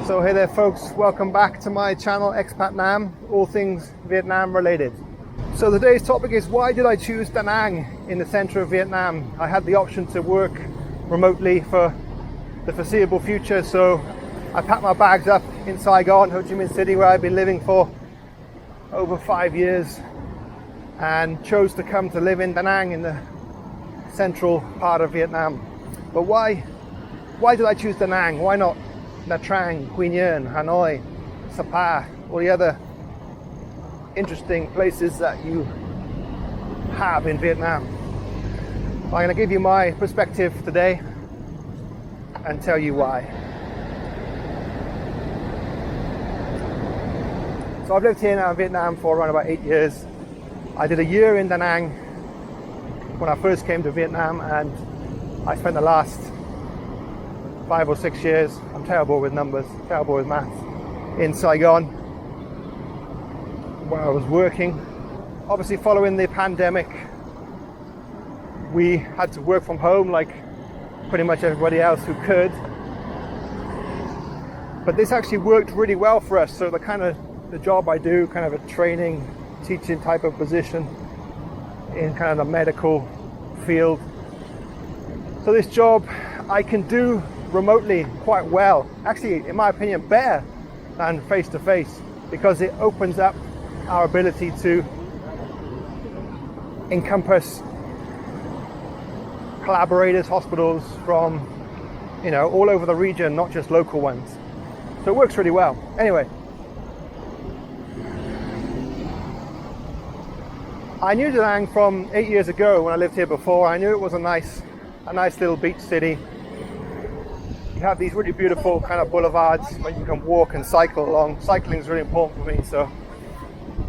So hey there folks, welcome back to my channel Expat Nam, all things Vietnam related. So today's topic is why did I choose Danang in the center of Vietnam? I had the option to work remotely for the foreseeable future, so I packed my bags up in Saigon, Ho Chi Minh City, where I've been living for over 5 years, and chose to come to live in Danang in the central part of Vietnam. But why did I choose Danang? Why not Nha Trang, Quy Nhơn, Hanoi, Sapa, all the other interesting places that you have in Vietnam? I'm going to give you my perspective today and tell you why. So I've lived here now in Vietnam for around about 8 years. I did a year in Danang when I first came to Vietnam, and I spent the last 5 or 6 years, I'm terrible with numbers, terrible with maths, in Saigon, where I was working. Obviously following the pandemic, we had to work from home like pretty much everybody else who could. But this actually worked really well for us. So the job I do, kind of a training, teaching type of position in kind of the medical field. So this job I can do remotely quite well. Actually, in my opinion, better than face-to-face, because it opens up our ability to encompass collaborators, hospitals from, all over the region, not just local ones. So it works really well. Anyway, I knew Danang from 8 years ago when I lived here before. I knew it was a nice little beach city. You have these really beautiful kind of boulevards where you can walk and cycle along. Cycling is really important for me, so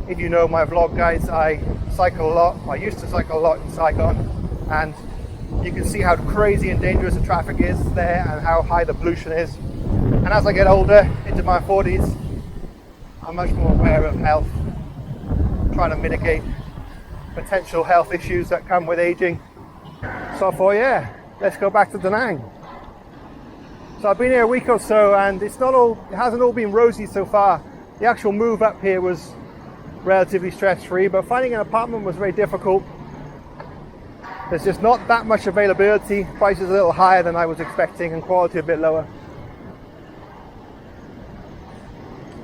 if you know my vlog, guys, I cycle a lot. I used to cycle a lot in Saigon, and you can see how crazy and dangerous the traffic is there and how high the pollution is. And as I get older, into my 40s, I'm much more aware of health, trying to mitigate potential health issues that come with aging. So I thought, yeah, let's go back to Danang. So I've been here a week or so, and it hasn't all been rosy so far. The actual move up here was relatively stress-free, but finding an apartment was very difficult. There's just not that much availability. Prices a little higher than I was expecting, and quality a bit lower.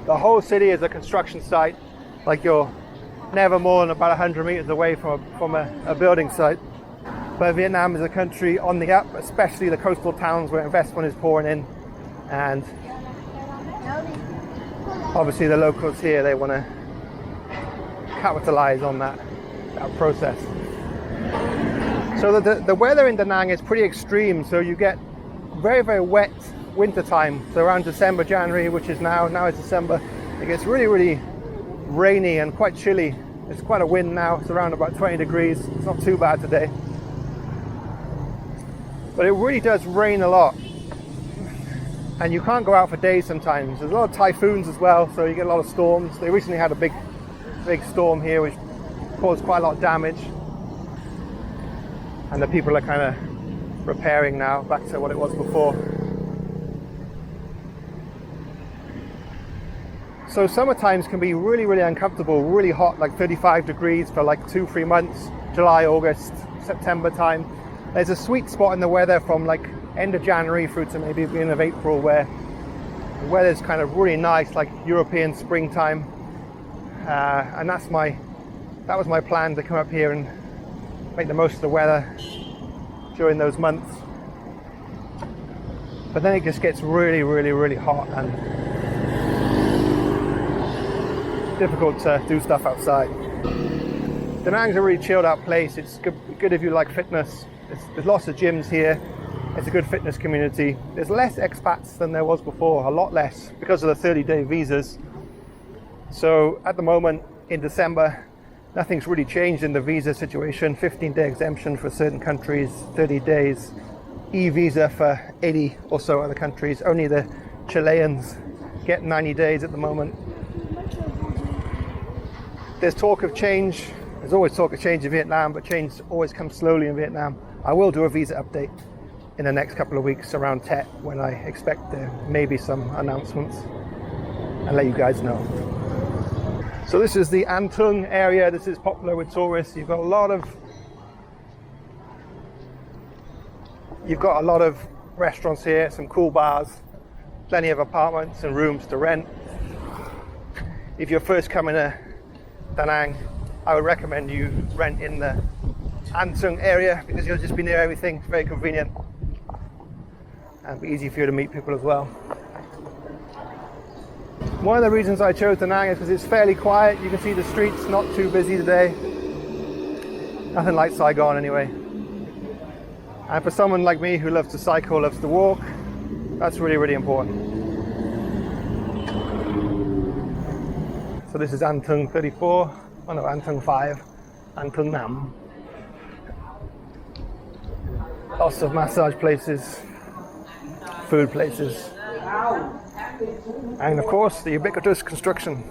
The whole city is a construction site, like you're never more than about 100 meters away from a building site. But Vietnam is a country on the up, especially the coastal towns where investment is pouring in, and obviously the locals here, they want to capitalize on that process. So the weather in Danang is pretty extreme. So you get very, very wet winter time. So around December, January, which is now it's December, it gets really, really rainy and quite chilly. It's quite a wind now. It's around about 20 degrees. It's not too bad today. But it really does rain a lot, and you can't go out for days sometimes. There's a lot of typhoons as well, so you get a lot of storms. They recently had a big storm here which caused quite a lot of damage, and the people are kind of repairing now back to what it was before. So summer times can be really, really uncomfortable, really hot, like 35 degrees for like 2-3 months, July, August, September time. There's a sweet spot in the weather from like end of January through to maybe beginning of April, where the weather's kind of really nice, like European springtime. And that was my plan, to come up here and make the most of the weather during those months. But then it just gets really, really, really hot and difficult to do stuff outside. Danang's a really chilled out place. It's good if you like fitness. There's lots of gyms here. It's a good fitness community. There's less expats than there was before, a lot less, because of the 30-day visas. So at the moment in December, nothing's really changed in the visa situation. 15-day exemption for certain countries, 30 days e-visa for 80 or so other countries. Only the Chileans get 90 days at the moment. There's talk of change. There's always talk of change in Vietnam, but change always comes slowly in Vietnam. I will do a visa update in the next couple of weeks around Tet, when I expect there may be some announcements, and let you guys know. So this is the Anton area. This is popular with tourists. You've got a lot of restaurants here, some cool bars, plenty of apartments and rooms to rent. If you're first coming to Danang, I would recommend you rent in the Anton area, because you'll just be near everything. It's very convenient and be easy for you to meet people as well. One of the reasons I chose Danang is because it's fairly quiet. You can see the streets not too busy today. Nothing like Saigon anyway. And for someone like me who loves to cycle, loves to walk, that's really, really important. So this is Anton 34, oh no, Anton 5, Anton Nam. Lots of massage places, food places, and of course the ubiquitous construction.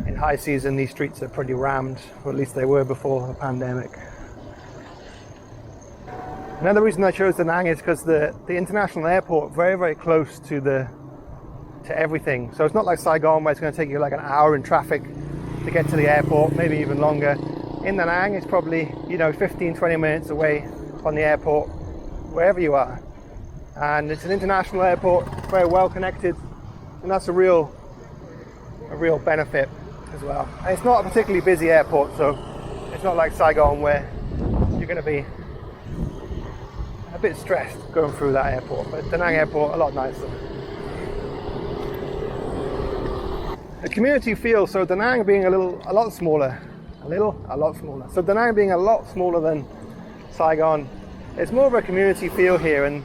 In high season these streets are pretty rammed, or at least they were before the pandemic. Another reason I chose Danang is because the international airport very, very close to everything. So it's not like Saigon where it's going to take you like an hour in traffic to get to the airport, maybe even longer. In Danang it's probably 15-20 minutes away from the airport, wherever you are. And it's an international airport, very well connected, and that's a real benefit as well. And it's not a particularly busy airport, so it's not like Saigon where you're going to be a bit stressed going through that airport. But Danang airport, a lot nicer. The community feel, so Danang being a lot smaller. So Danang being a lot smaller than Saigon, it's more of a community feel here. And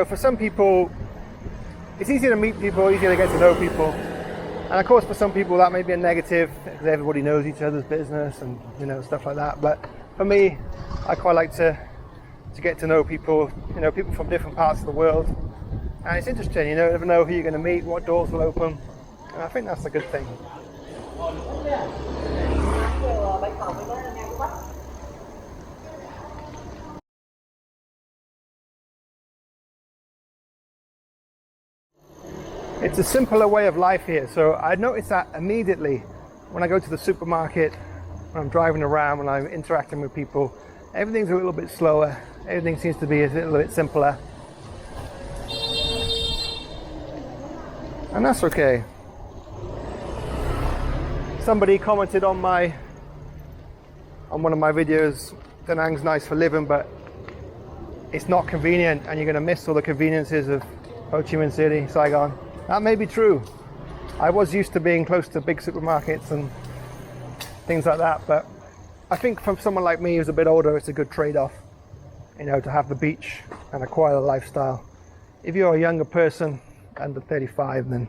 for some people, it's easier to meet people, easier to get to know people. And of course, for some people that may be a negative, because everybody knows each other's business and stuff like that. But for me, I quite like to get to know people, people from different parts of the world. And it's interesting, you never know who you're going to meet, what doors will open. And I think that's a good thing. It's a simpler way of life here. So I noticed that immediately when I go to the supermarket, when I'm driving around, when I'm interacting with people. Everything's a little bit slower. Everything seems to be a little bit simpler. And that's okay. Somebody commented on one of my videos, Danang's nice for living, but it's not convenient, and you're going to miss all the conveniences of Ho Chi Minh City, Saigon. That may be true. I was used to being close to big supermarkets and things like that, but I think for someone like me who's a bit older, it's a good trade-off, to have the beach and a quieter lifestyle. If you're a younger person, under 35, then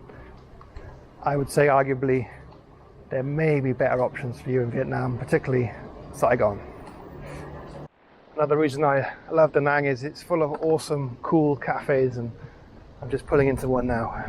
I would say arguably there may be better options for you in Vietnam, particularly Saigon. Another reason I love Danang is it's full of awesome, cool cafes, and I'm just pulling into one now.